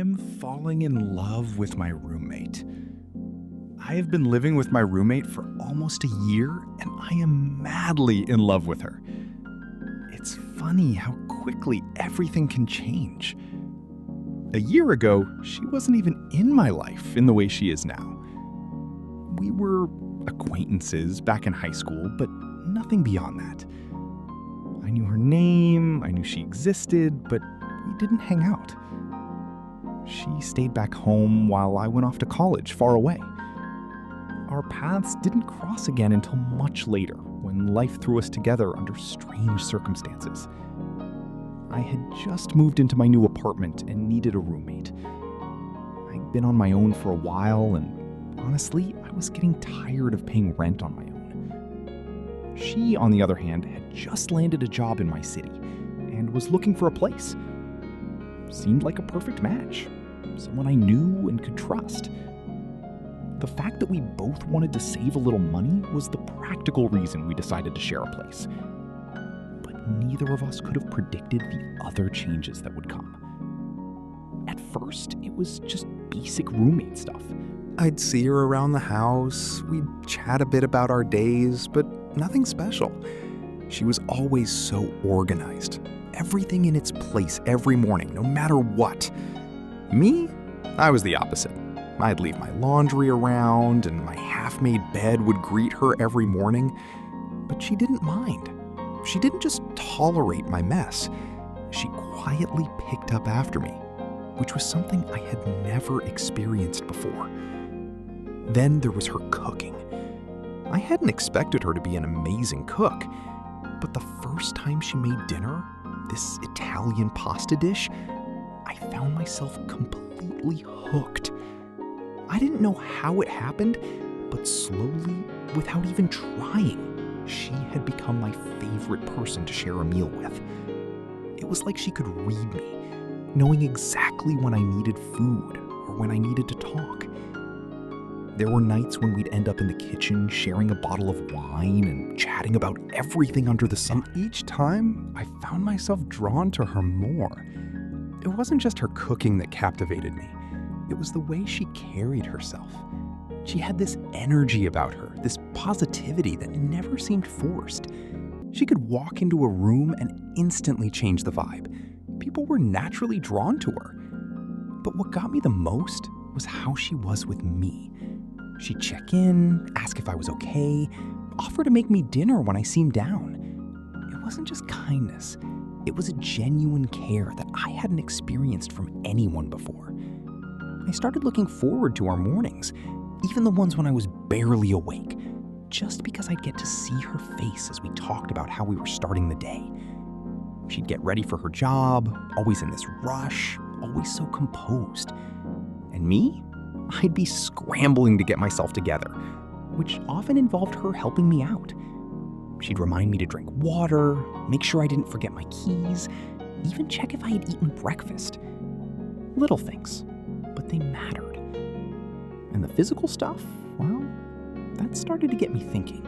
I'm falling in love with my roommate. I have been living with my roommate for almost a year, and I am madly in love with her. It's funny how quickly everything can change. A year ago, she wasn't even in my life in the way she is now. We were acquaintances back in high school, but nothing beyond that. I knew her name, I knew she existed, but we didn't hang out. She stayed back home while I went off to college far away. Our paths didn't cross again until much later, when life threw us together under strange circumstances. I had just moved into my new apartment and needed a roommate. I'd been on my own for a while, and honestly, I was getting tired of paying rent on my own. She, on the other hand, had just landed a job in my city and was looking for a place. Seemed like a perfect match. Someone I knew and could trust. The fact that we both wanted to save a little money was the practical reason we decided to share a place. But neither of us could have predicted the other changes that would come. At first, it was just basic roommate stuff. I'd see her around the house, we'd chat a bit about our days, but nothing special. She was always so organized. Everything in its place every morning, no matter what. Me? I was the opposite. I'd leave my laundry around, and my half-made bed would greet her every morning. But she didn't mind. She didn't just tolerate my mess. She quietly picked up after me, which was something I had never experienced before. Then there was her cooking. I hadn't expected her to be an amazing cook, but the first time she made dinner, this Italian pasta dish, I found myself completely hooked. I didn't know how it happened, but slowly, without even trying, she had become my favorite person to share a meal with. It was like she could read me, knowing exactly when I needed food or when I needed to talk. There were nights when we'd end up in the kitchen sharing a bottle of wine and chatting about everything under the sun. And each time, I found myself drawn to her more. It wasn't just her cooking that captivated me. It was the way she carried herself. She had this energy about her, this positivity that never seemed forced. She could walk into a room and instantly change the vibe. People were naturally drawn to her. But what got me the most was how she was with me. She'd check in, ask if I was okay, offer to make me dinner when I seemed down. It wasn't just kindness. It was a genuine care that I hadn't experienced from anyone before. I started looking forward to our mornings, even the ones when I was barely awake, just because I'd get to see her face as we talked about how we were starting the day. She'd get ready for her job, always in this rush, always so composed. And me? I'd be scrambling to get myself together, which often involved her helping me out. She'd remind me to drink water, make sure I didn't forget my keys, even check if I had eaten breakfast. Little things, but they mattered. And the physical stuff, well, that started to get me thinking.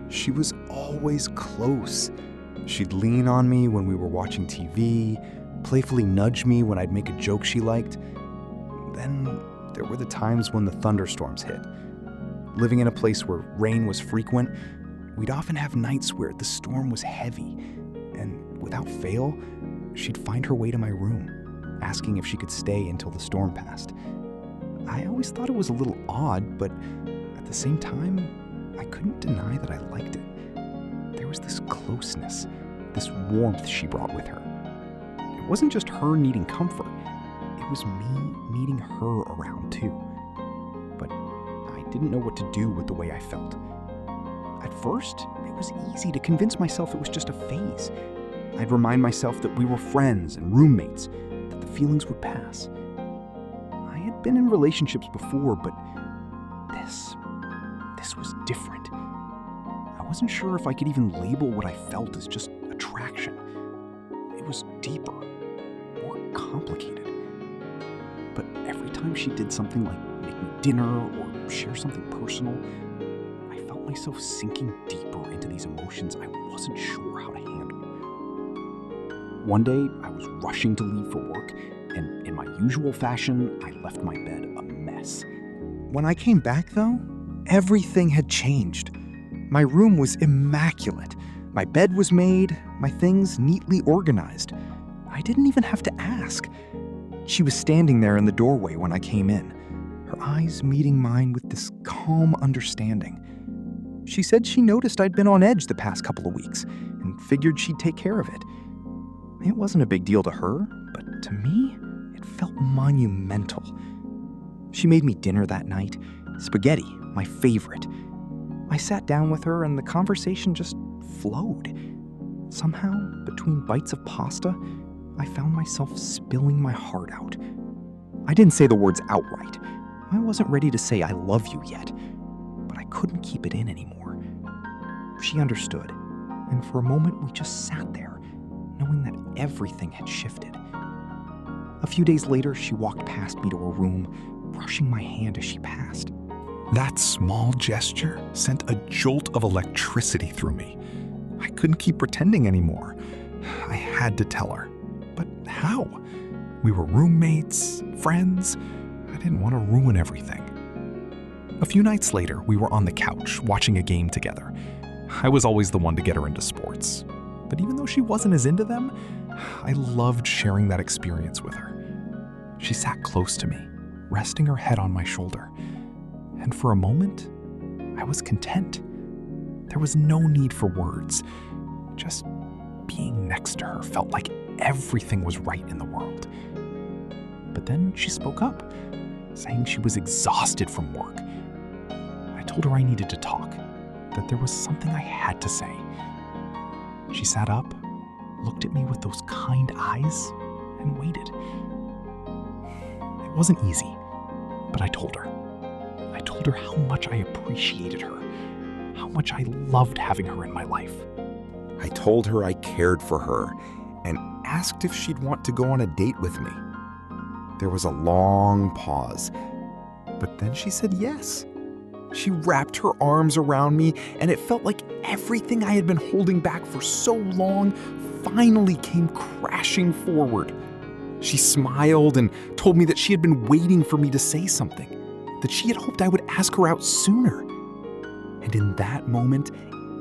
She was always close. She'd lean on me when we were watching TV, playfully nudge me when I'd make a joke she liked. Then there were the times when the thunderstorms hit. Living in a place where rain was frequent, we'd often have nights where the storm was heavy, and without fail, she'd find her way to my room, asking if she could stay until the storm passed. I always thought it was a little odd, but at the same time, I couldn't deny that I liked it. There was this closeness, this warmth she brought with her. It wasn't just her needing comfort, it was me needing her around too. But I didn't know what to do with the way I felt. At first, it was easy to convince myself it was just a phase. I'd remind myself that we were friends and roommates, that the feelings would pass. I had been in relationships before, but this was different. I wasn't sure if I could even label what I felt as just attraction. It was deeper, more complicated. But every time she did something like make me dinner or share something personal, I felt myself sinking deeper into these emotions I wasn't sure how to handle. One day, I was rushing to leave for work, and in my usual fashion, I left my bed a mess. When I came back, though, everything had changed. My room was immaculate. My bed was made, my things neatly organized. I didn't even have to ask. She was standing there in the doorway when I came in, her eyes meeting mine with this calm understanding. She said she noticed I'd been on edge the past couple of weeks and figured she'd take care of it. It wasn't a big deal to her, but to me, it felt monumental. She made me dinner that night, spaghetti, my favorite. I sat down with her and the conversation just flowed. Somehow, between bites of pasta, I found myself spilling my heart out. I didn't say the words outright. I wasn't ready to say I love you yet, but I couldn't keep it in anymore. She understood, and for a moment we just sat there, knowing that everything had shifted. A few days later, she walked past me to her room, brushing my hand as she passed. That small gesture sent a jolt of electricity through me. I couldn't keep pretending anymore. I had to tell her. But how? We were roommates, friends. I didn't want to ruin everything. A few nights later, we were on the couch watching a game together. I was always the one to get her into sports. But even though she wasn't as into them, I loved sharing that experience with her. She sat close to me, resting her head on my shoulder. And for a moment, I was content. There was no need for words. Just being next to her felt like everything was right in the world. But then she spoke up, saying she was exhausted from work. I told her I needed to talk, that there was something I had to say. She sat up, looked at me with those kind eyes, and waited. It wasn't easy, but I told her. I told her how much I appreciated her, how much I loved having her in my life. I told her I cared for her and asked if she'd want to go on a date with me. There was a long pause, but then she said yes. She wrapped her arms around me, and it felt like everything I had been holding back for so long finally came crashing forward. She smiled and told me that she had been waiting for me to say something, that she had hoped I would ask her out sooner. And in that moment,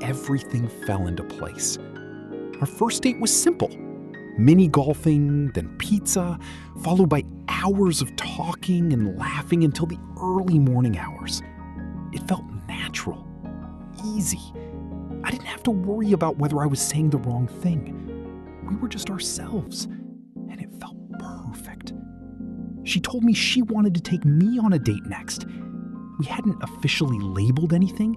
everything fell into place. Our first date was simple. Mini golfing, then pizza, followed by hours of talking and laughing until the early morning hours. It felt natural, easy. I didn't have to worry about whether I was saying the wrong thing. We were just ourselves, and it felt perfect. She told me she wanted to take me on a date next. We hadn't officially labeled anything,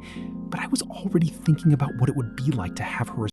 but I was already thinking about what it would be like to have her as